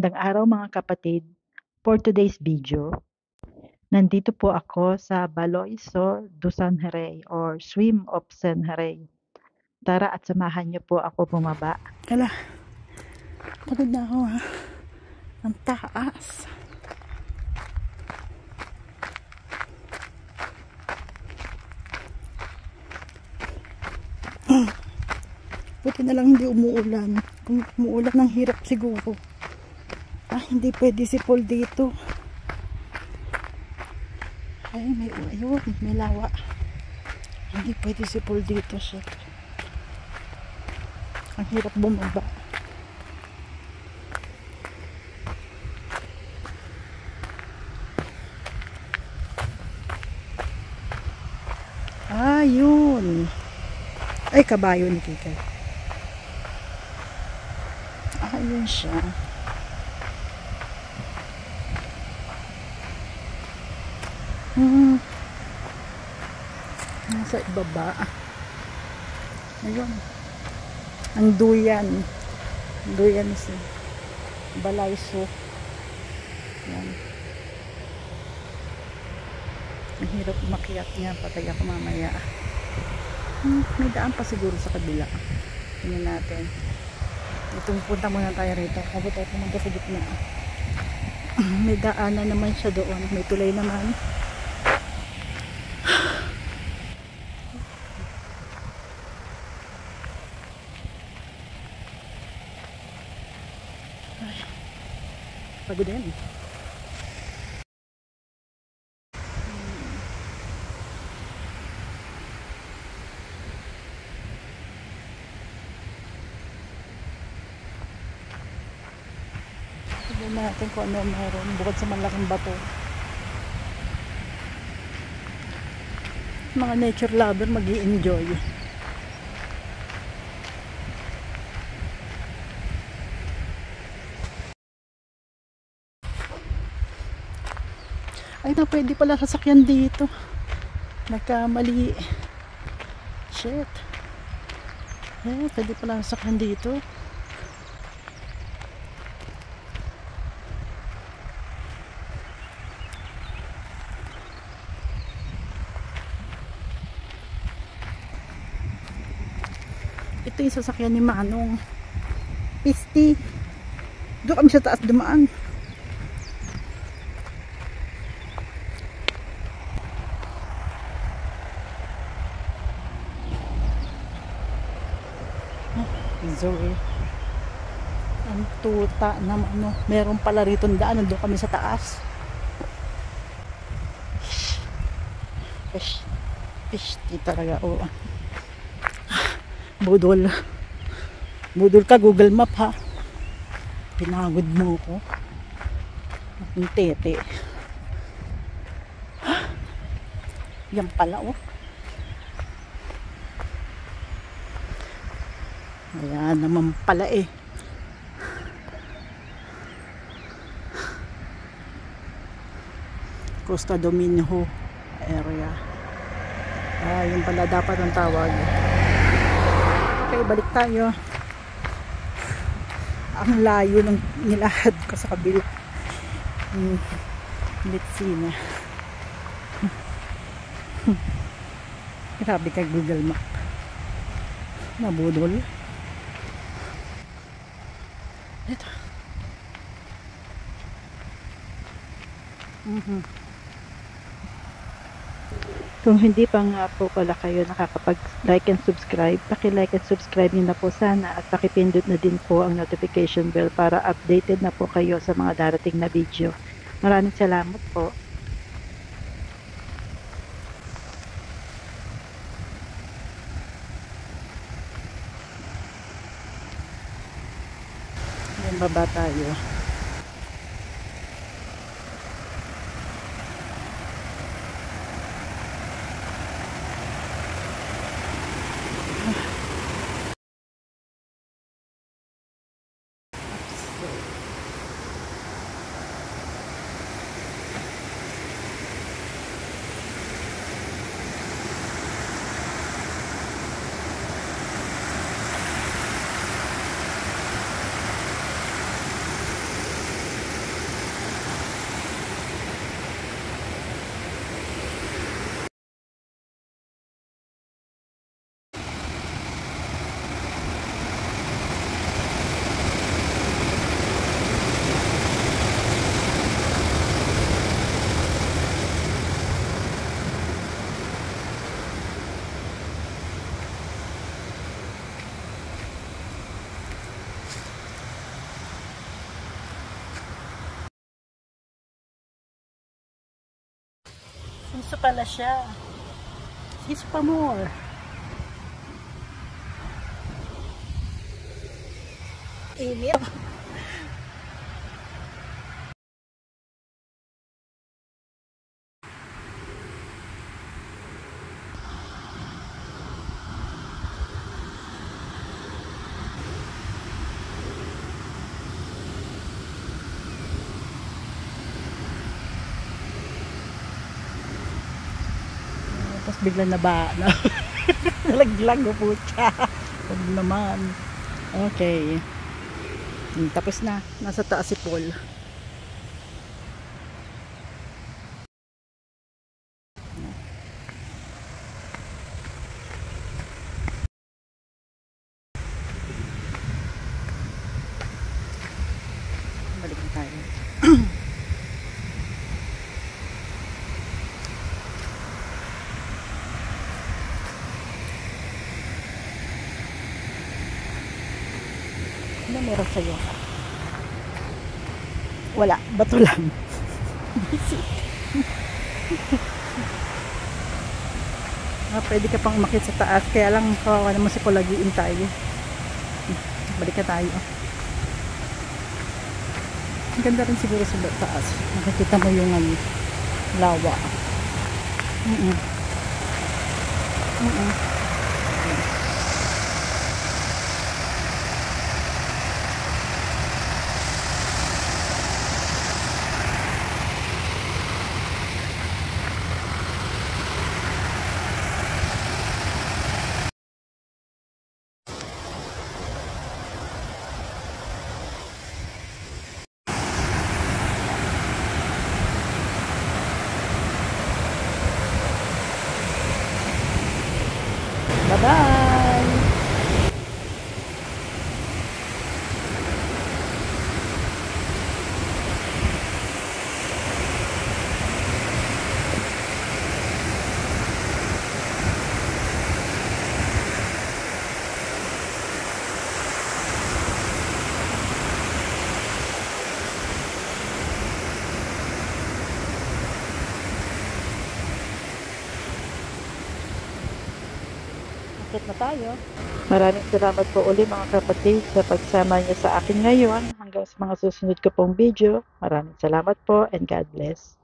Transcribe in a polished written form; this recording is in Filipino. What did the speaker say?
Magandang araw mga kapatid. For today's video, nandito po ako sa Baloiso do San Jose or Swim of San Jose. Tara at samahan niyo po ako bumaba. Hala, pagod na ako ha. Ang taas. Buti na lang hindi umuulan. Kung umuulan, ang hirap siguro. Hindi pwede si Paul dito. Ay, ayun, may lawa. Hindi pwede si Paul dito, shit. Ang hirap bumaba. Yun. Ay, kabayo ni Kikay. Yun siya. Nasa ibaba. Ayun. Ang duyan. Duyan si Baloiso. Yan. Ang hirap umakyat niya. Patay ako mamaya. May daan pa siguro sa kabila. Tingnan natin. Itong punta muna tayo rito. Habang tayo pumunta sa gitna. May daanan naman siya doon. May tulay naman. Pagod yan. Tignan natin kung ano meron bukod sa malaking bato. Mga nature lover mag-i-enjoy. Ay na, pwede pala sasakyan dito. Nagkamali. Shit. Pwede pala sasakyan dito. Ito yung sasakyan ni Manong. Pisti. Doon kami sa taas dumaan. Zoe. Ang tuta na ano. Meron pala rito daan. Nandun kami sa taas. Pisti talaga. Oo. Budol. Budol ka, Google Map ha. Pinagod mo ko. Ang tete. Yan pala oh. Ayan naman pala eh. Costa Domingo area. Yun pala dapat ang tawag. Okay, balik tayo. Ang layo ng nilahad ko sa kabila. Let's see na. Grabe ka Google Map. Nabudol. Ito. Kung hindi pa nga po pala kayo nakakapag-like and subscribe, paki-like and subscribe niyo na po sana at pakipindot na din po ang notification bell para updated na po kayo sa mga darating na video. Maraming salamat po. Yan, baba tayo. Siso pala siya. Siso pa more. Init. Tapos bigla na ba na nalaglag po siya. Huwag naman. Okay. Tapos na. Nasa taas si Paul. Balik na tayo. Ano meron sa'yo? Wala, bato lang. Pwede ka pang umakyat sa taas, kaya lang kawawa naman si Paul, lagiin tayo. Balik na tayo. Ang ganda rin siguro sa taas. Nakikita mo yung lawa. Bye-bye! Akit na tayo. Maraming salamat po uli mga kapatid sa pagsama niyo sa akin ngayon. Hanggang sa mga susunod ko pong video. Maraming salamat po and God bless.